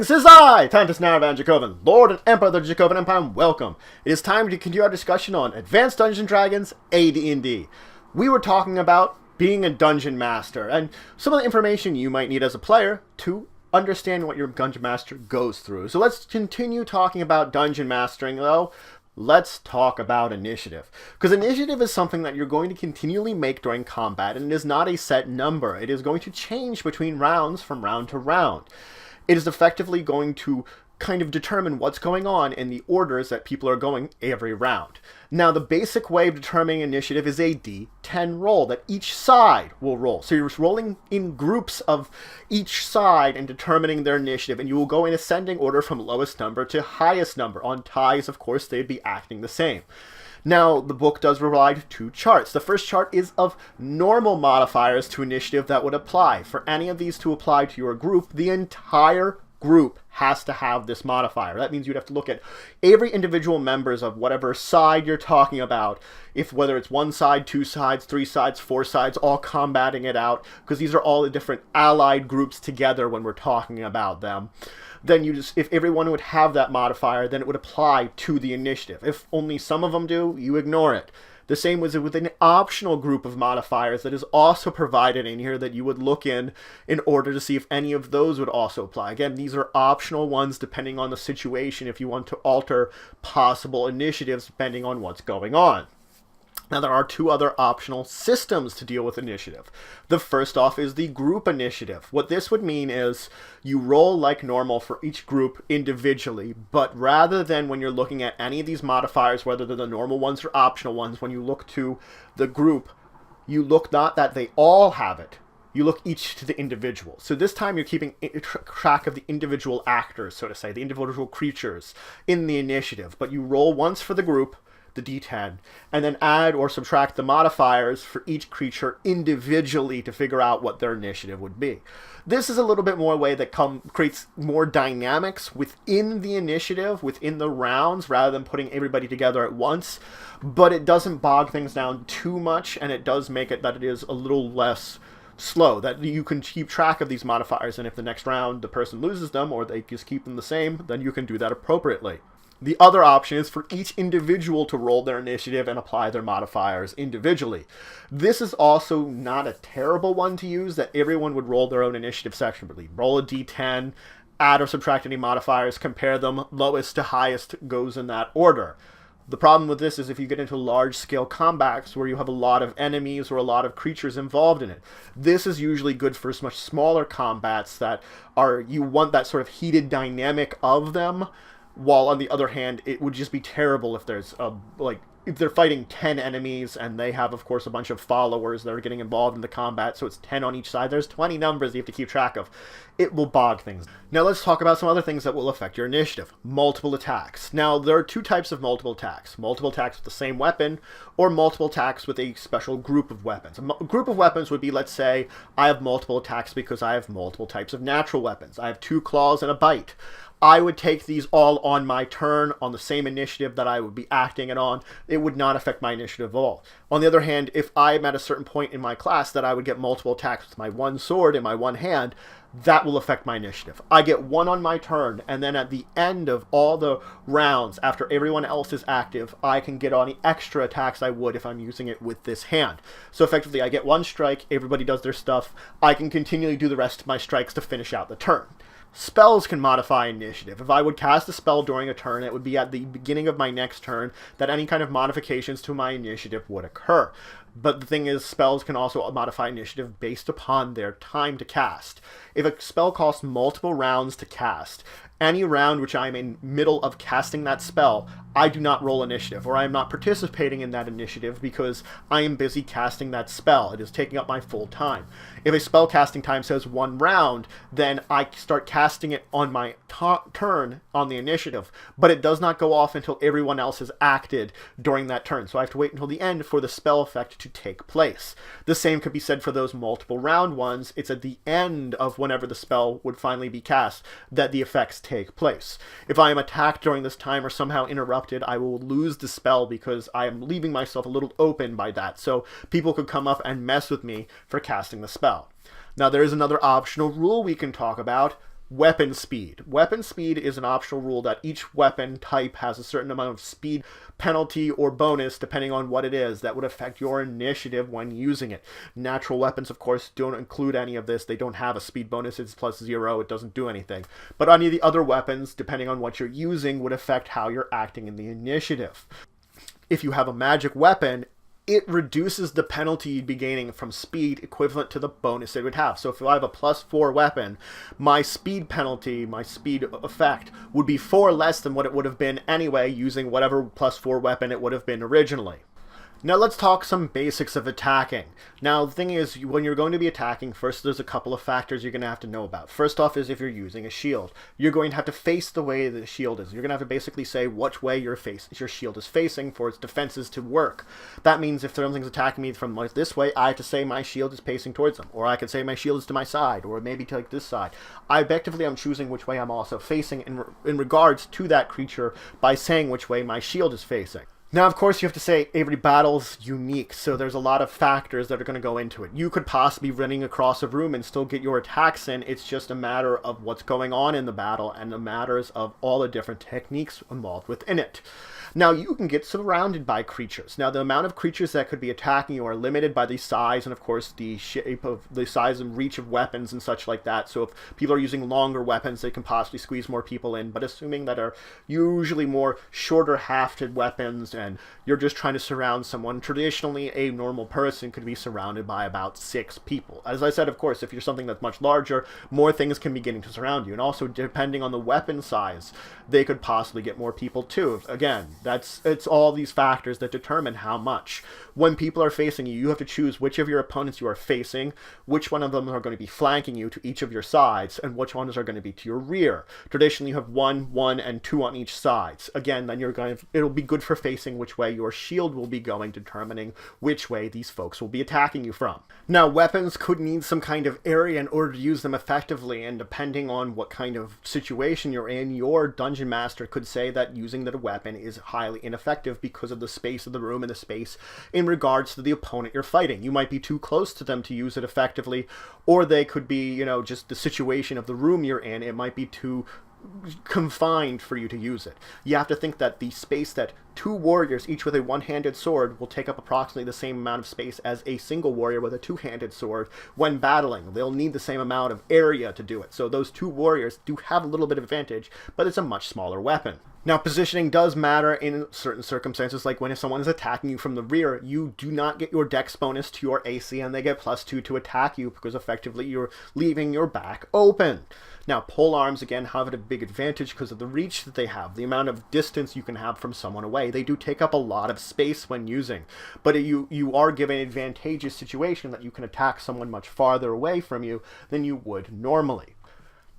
This is I, Tantus Naravan Dracovin, Lord and Emperor of the Dracovin Empire, and welcome. It is time to continue our discussion on Advanced Dungeons & Dragons AD&D. We were talking about being a dungeon master, and some of the information you might need as a player to understand what your dungeon master goes through. So let's continue talking about dungeon mastering, though. Let's talk about initiative. Because initiative is something that you're going to continually make during combat, and it is not a set number. It is going to change between rounds from round to round. It is effectively going to kind of determine what's going on in the orders that people are going every round. Now, the basic way of determining initiative is a D10 roll that each side will roll. So you're rolling in groups of each side and determining their initiative, and you will go in ascending order from lowest number to highest number. On ties, of course, they'd be acting the same. Now, the book does provide two charts. The first chart is of normal modifiers to initiative that would apply. For any of these to apply to your group, the entire group has to have this modifier. That means you'd have to look at every individual members of whatever side you're talking about, if whether it's one side, two sides, three sides, four sides, all combating it out, because these are all the different allied groups together when we're talking about them. Then you just, if everyone would have that modifier, then it would apply to the initiative. If only some of them do, you ignore it. The same was with an optional group of modifiers that is also provided in here that you would look in order to see if any of those would also apply. Again, these are optional ones depending on the situation if you want to alter possible initiatives depending on what's going on. Now, there are two other optional systems to deal with initiative. The first off is the group initiative. What this would mean is you roll like normal for each group individually, but rather than when you're looking at any of these modifiers, whether they're the normal ones or optional ones, when you look to the group, you look not that they all have it. You look each to the individual. So this time you're keeping track of the individual actors, so to say, the individual creatures in the initiative, but you roll once for the group, the D10, and then add or subtract the modifiers for each creature individually to figure out what their initiative would be. This is a little bit more way that creates more dynamics within the initiative, within the rounds, rather than putting everybody together at once, but it doesn't bog things down too much, and it does make it that it is a little less slow, that you can keep track of these modifiers, and if the next round the person loses them or they just keep them the same, then you can do that appropriately. The other option is for each individual to roll their initiative and apply their modifiers individually. This is also not a terrible one to use, that everyone would roll their own initiative separately. Roll a D10, add or subtract any modifiers, compare them, lowest to highest goes in that order. The problem with this is if you get into large-scale combats where you have a lot of enemies or a lot of creatures involved in it. This is usually good for much smaller combats that are, you want that sort of heated dynamic of them, while on the other hand, it would just be terrible if there's if they're fighting 10 enemies and they have, of course, a bunch of followers that are getting involved in the combat, so it's 10 on each side. There's 20 numbers you have to keep track of. It will bog things. Now let's talk about some other things that will affect your initiative. Multiple attacks. Now, there are two types of multiple attacks. Multiple attacks with the same weapon, or multiple attacks with a special group of weapons. A group of weapons would be, let's say, I have multiple attacks because I have multiple types of natural weapons. I have 2 claws and a bite. I would take these all on my turn on the same initiative that I would be acting it on. It would not affect my initiative at all. On the other hand, if I'm at a certain point in my class that I would get multiple attacks with my one sword in my one hand, that will affect my initiative. I get 1 on my turn, and then at the end of all the rounds, after everyone else is active, I can get any extra attacks I would if I'm using it with this hand. So effectively, I get 1 strike, everybody does their stuff, I can continually do the rest of my strikes to finish out the turn. Spells can modify initiative. If I would cast a spell during a turn, it would be at the beginning of my next turn that any kind of modifications to my initiative would occur. But the thing is, spells can also modify initiative based upon their time to cast. If a spell costs multiple rounds to cast, any round which I'm in middle of casting that spell, I do not roll initiative, or I am not participating in that initiative because I am busy casting that spell. It is taking up my full time. If a spell casting time says 1 round, then I start casting it on my turn on the initiative, but it does not go off until everyone else has acted during that turn. So I have to wait until the end for the spell effect to take place. The same could be said for those multiple round ones. It's at the end of whenever the spell would finally be cast that the effects take place. If I am attacked during this time or somehow interrupted, I will lose the spell because I am leaving myself a little open by that. So people could come up and mess with me for casting the spell. Now, there is another optional rule we can talk about. Weapon speed. Weapon speed is an optional rule that each weapon type has a certain amount of speed penalty or bonus, depending on what it is, that would affect your initiative when using it. Natural weapons, of course, don't include any of this. They don't have a speed bonus. It's +0. It doesn't do anything. But any of the other weapons, depending on what you're using, would affect how you're acting in the initiative. If you have a magic weapon, it reduces the penalty you'd be gaining from speed equivalent to the bonus it would have. So if I have a +4 weapon, my speed penalty, my speed effect, would be 4 less than what it would have been anyway using whatever +4 weapon it would have been originally. Now let's talk some basics of attacking. Now the thing is, when you're going to be attacking, first there's a couple of factors you're going to have to know about. First off is if you're using a shield. You're going to have to face the way the shield is. You're going to have to basically say which way your shield is facing for its defenses to work. That means if something's attacking me from like this way, I have to say my shield is facing towards them. Or I could say my shield is to my side, or maybe to like this side. I effectively am choosing which way I'm also facing in regards to that creature by saying which way my shield is facing. Now, of course, you have to say every battle's unique, so there's a lot of factors that are going to go into it. You could possibly be running across a room and still get your attacks in. It's just a matter of what's going on in the battle and the matters of all the different techniques involved within it. Now, you can get surrounded by creatures. Now, the amount of creatures that could be attacking you are limited by the size and, of course, the shape of the size and reach of weapons and such like that. So if people are using longer weapons, they can possibly squeeze more people in. But assuming that are usually more shorter hafted weapons and you're just trying to surround someone, traditionally a normal person could be surrounded by about 6 people. As I said, of course, if you're something that's much larger, more things can be getting to surround you. And also, depending on the weapon size, they could possibly get more people too. Again, it's all these factors that determine how much. When people are facing you, you have to choose which of your opponents you are facing, which one of them are going to be flanking you to each of your sides, and which ones are going to be to your rear. Traditionally, you have 1, 1, and 2 on each side. Again, then it'll be good for facing which way your shield will be going, determining which way these folks will be attacking you from. Now, weapons could need some kind of area in order to use them effectively, and depending on what kind of situation you're in, your dungeon master could say that using the weapon is highly ineffective because of the space of the room and the space in regards to the opponent you're fighting. You might be too close to them to use it effectively, or they could be, just the situation of the room you're in. It might be too confined for you to use it. You have to think that the space that 2 warriors, each with a one-handed sword, will take up approximately the same amount of space as a single warrior with a 2-handed sword when battling. They'll need the same amount of area to do it. So those 2 warriors do have a little bit of advantage, but it's a much smaller weapon. Now, positioning does matter in certain circumstances, like when if someone is attacking you from the rear, you do not get your dex bonus to your AC, and they get +2 to attack you because effectively you're leaving your back open. Now, pole arms, again, have a big advantage because of the reach that they have, the amount of distance you can have from someone away. They do take up a lot of space when using, but you are given an advantageous situation that you can attack someone much farther away from you than you would normally.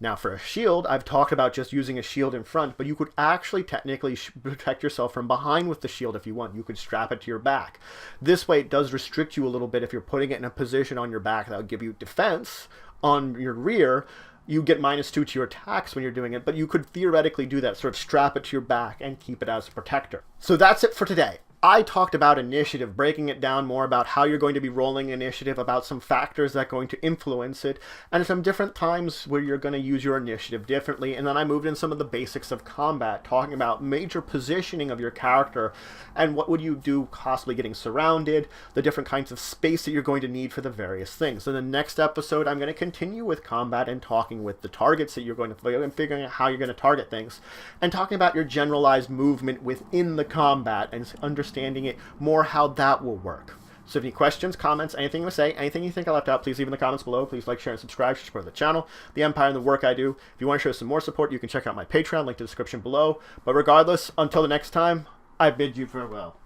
Now, for a shield, I've talked about just using a shield in front, but you could actually technically protect yourself from behind with the shield if you want. You could strap it to your back. This way, it does restrict you a little bit if you're putting it in a position on your back that would give you defense on your rear. You get -2 to your attacks when you're doing it, but you could theoretically do that, sort of strap it to your back and keep it as a protector. So that's it for today. I talked about initiative, breaking it down more about how you're going to be rolling initiative, about some factors that are going to influence it, and some different times where you're going to use your initiative differently. And then I moved in some of the basics of combat, talking about major positioning of your character and what would you do possibly getting surrounded, the different kinds of space that you're going to need for the various things. In the next episode, I'm going to continue with combat and talking with the targets that you're going to figure and figuring out how you're going to target things, and talking about your generalized movement within the combat and understanding it more how that will work. So if any questions, comments, anything to say, anything you think I left out, please leave in the comments below. Please like, share, and subscribe to support the channel, the Empire, and the work I do. If you want to show some more support, you can check out my Patreon, link in the description below. But regardless, until the next time, I bid you farewell.